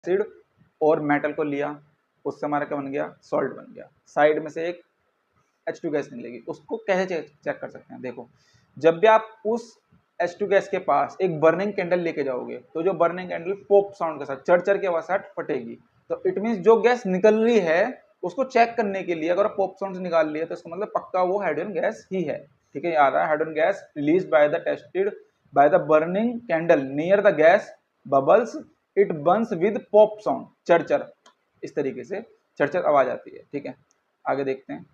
Acid और metal को लिया, उससे हमारा क्या बन गया, सॉल्ट बन गया। साइड में से एक H2 गैस निकलेगी, उसको कैसे चेक कर सकते हैं, देखो जब भी आप उस H2 गैस के पास एक बर्निंग कैंडल लेके जाओगे तो जो बर्निंग कैंडल पॉप साउंड के साथ चढ़ के आवाज साथ फटेगी, तो इट मीन जो गैस निकल रही है उसको चेक करने के लिए अगर पॉप साउंड से निकाल लिया तो इसका मतलब पक्का वो हाइड्रोजन गैस ही है। ठीक है, आ रहा है hydrogen gas release by the tested by the burning candle near the gas bubbles it burns with pop sound, चरचर, इस तरीके से चरचर आवाज आती है। ठीक है, आगे देखते हैं।